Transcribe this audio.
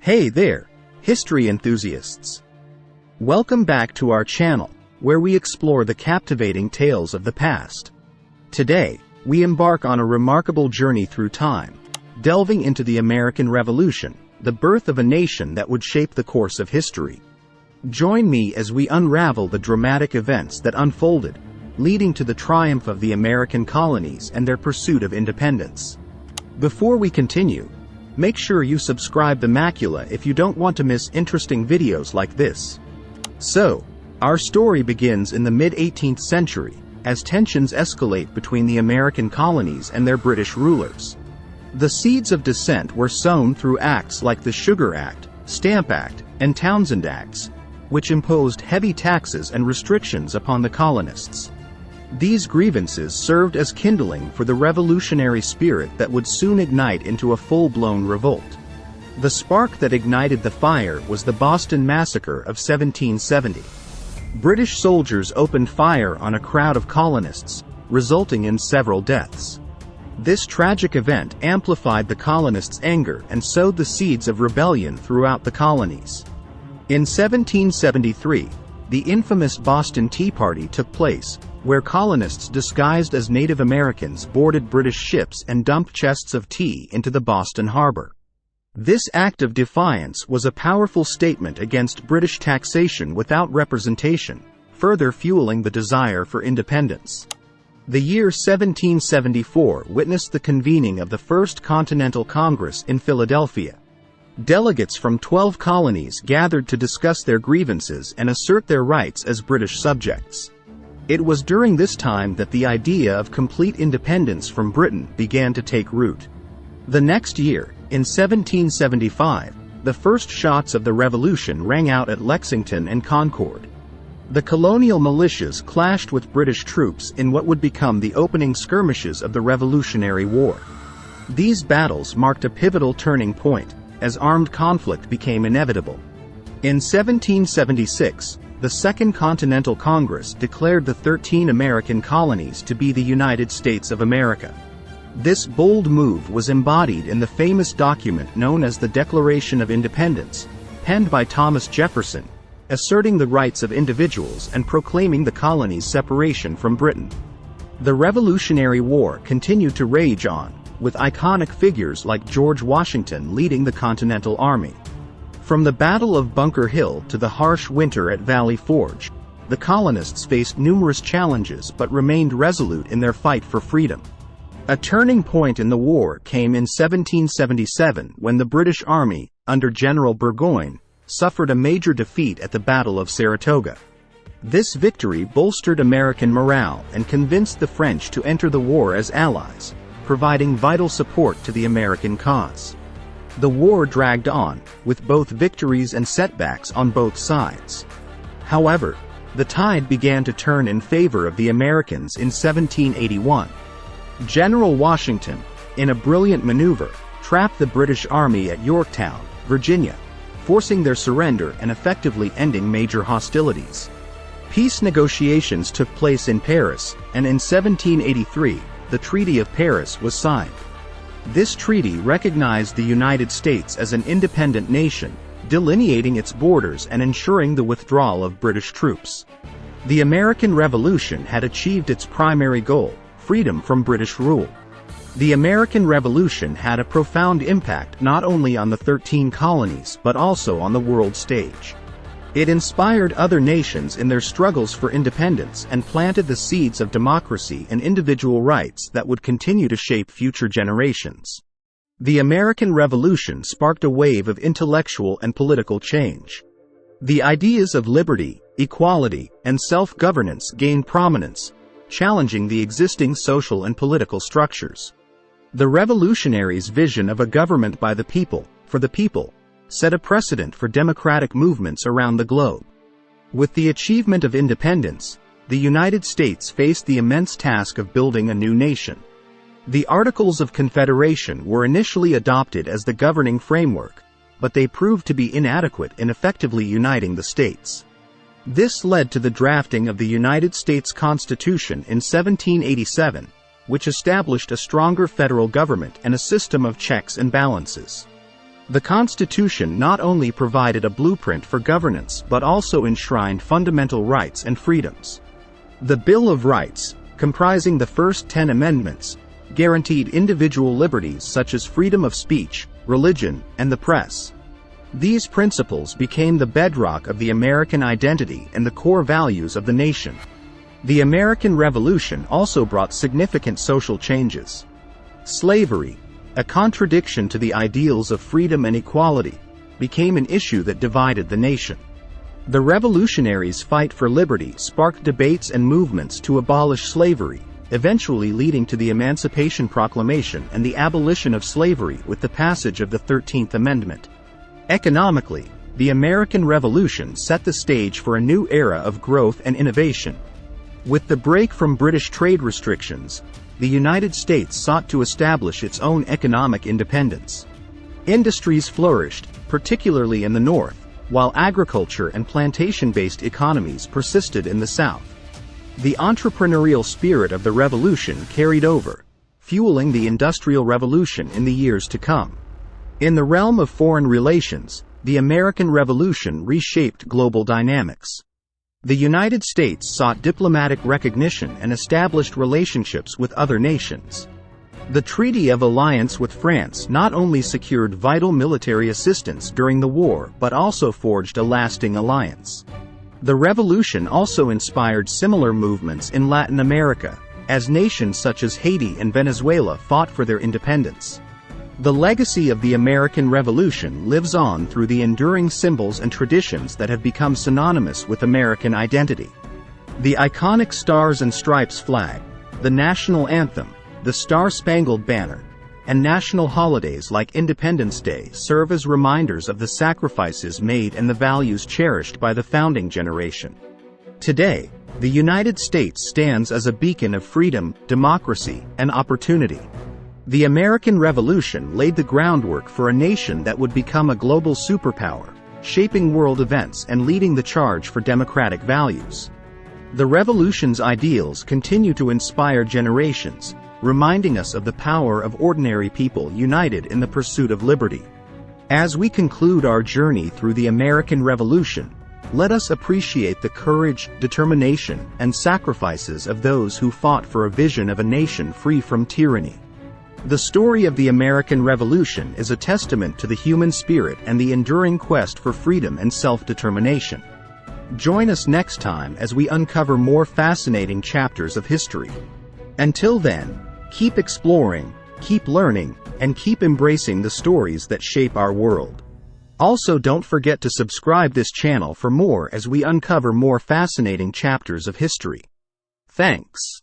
Hey there, history enthusiasts! Welcome back to our channel, where we explore the captivating tales of the past. Today, we embark on a remarkable journey through time, delving into the American Revolution, the birth of a nation that would shape the course of history. Join me as we unravel the dramatic events that unfolded, leading to the triumph of the American colonies and their pursuit of independence. Before we continue, make sure you subscribe to Macula if you don't want to miss interesting videos like this. So, our story begins in the mid-18th century, as tensions escalate between the American colonies and their British rulers. The seeds of dissent were sown through acts like the Sugar Act, Stamp Act, and Townshend Acts, which imposed heavy taxes and restrictions upon the colonists. These grievances served as kindling for the revolutionary spirit that would soon ignite into a full-blown revolt. The spark that ignited the fire was the Boston Massacre of 1770. British soldiers opened fire on a crowd of colonists, resulting in several deaths. This tragic event amplified the colonists' anger and sowed the seeds of rebellion throughout the colonies. In 1773, the infamous Boston Tea Party took place, where colonists disguised as Native Americans boarded British ships and dumped chests of tea into the Boston harbor. This act of defiance was a powerful statement against British taxation without representation, further fueling the desire for independence. The year 1774 witnessed the convening of the First Continental Congress in Philadelphia. Delegates from 12 colonies gathered to discuss their grievances and assert their rights as British subjects. It was during this time that the idea of complete independence from Britain began to take root. The next year, in 1775, the first shots of the Revolution rang out at Lexington and Concord. The colonial militias clashed with British troops in what would become the opening skirmishes of the Revolutionary War. These battles marked a pivotal turning point, as armed conflict became inevitable. In 1776, the Second Continental Congress declared the 13 American colonies to be the United States of America. This bold move was embodied in the famous document known as the Declaration of Independence, penned by Thomas Jefferson, asserting the rights of individuals and proclaiming the colonies' separation from Britain. The Revolutionary War continued to rage on, with iconic figures like George Washington leading the Continental Army. From the Battle of Bunker Hill to the harsh winter at Valley Forge, the colonists faced numerous challenges but remained resolute in their fight for freedom. A turning point in the war came in 1777 when the British Army, under General Burgoyne, suffered a major defeat at the Battle of Saratoga. This victory bolstered American morale and convinced the French to enter the war as allies, providing vital support to the American cause. The war dragged on, with both victories and setbacks on both sides. However, the tide began to turn in favor of the Americans in 1781. General Washington, in a brilliant maneuver, trapped the British Army at Yorktown, Virginia, forcing their surrender and effectively ending major hostilities. Peace negotiations took place in Paris, and in 1783, the Treaty of Paris was signed. This treaty recognized the United States as an independent nation, delineating its borders and ensuring the withdrawal of British troops. The American Revolution had achieved its primary goal, freedom from British rule. The American Revolution had a profound impact not only on the 13 colonies but also on the world stage. It inspired other nations in their struggles for independence and planted the seeds of democracy and individual rights that would continue to shape future generations. The American Revolution sparked a wave of intellectual and political change. The ideas of liberty, equality, and self-governance gained prominence, challenging the existing social and political structures. The revolutionaries' vision of a government by the people, for the people, set a precedent for democratic movements around the globe. With the achievement of independence, the United States faced the immense task of building a new nation. The Articles of Confederation were initially adopted as the governing framework, but they proved to be inadequate in effectively uniting the states. This led to the drafting of the United States Constitution in 1787, which established a stronger federal government and a system of checks and balances. The Constitution not only provided a blueprint for governance but also enshrined fundamental rights and freedoms. The Bill of Rights, comprising the first 10 amendments, guaranteed individual liberties such as freedom of speech, religion, and the press. These principles became the bedrock of the American identity and the core values of the nation. The American Revolution also brought significant social changes. Slavery, a contradiction to the ideals of freedom and equality, became an issue that divided the nation. The revolutionaries' fight for liberty sparked debates and movements to abolish slavery, eventually leading to the Emancipation Proclamation and the abolition of slavery with the passage of the 13th Amendment. Economically, the American Revolution set the stage for a new era of growth and innovation. With the break from British trade restrictions, the United States sought to establish its own economic independence. Industries flourished, particularly in the North, while agriculture and plantation-based economies persisted in the South. The entrepreneurial spirit of the Revolution carried over, fueling the Industrial Revolution in the years to come. In the realm of foreign relations, the American Revolution reshaped global dynamics. The United States sought diplomatic recognition and established relationships with other nations. The Treaty of Alliance with France not only secured vital military assistance during the war but also forged a lasting alliance. The Revolution also inspired similar movements in Latin America, as nations such as Haiti and Venezuela fought for their independence. The legacy of the American Revolution lives on through the enduring symbols and traditions that have become synonymous with American identity. The iconic Stars and Stripes flag, the national anthem, the Star-Spangled Banner, and national holidays like Independence Day serve as reminders of the sacrifices made and the values cherished by the founding generation. Today, the United States stands as a beacon of freedom, democracy, and opportunity. The American Revolution laid the groundwork for a nation that would become a global superpower, shaping world events and leading the charge for democratic values. The Revolution's ideals continue to inspire generations, reminding us of the power of ordinary people united in the pursuit of liberty. As we conclude our journey through the American Revolution, let us appreciate the courage, determination, and sacrifices of those who fought for a vision of a nation free from tyranny. The story of the American Revolution is a testament to the human spirit and the enduring quest for freedom and self-determination. Join us next time as we uncover more fascinating chapters of history. Until then, keep exploring, keep learning, and keep embracing the stories that shape our world. Also, don't forget to subscribe this channel for more as we uncover more fascinating chapters of history. Thanks.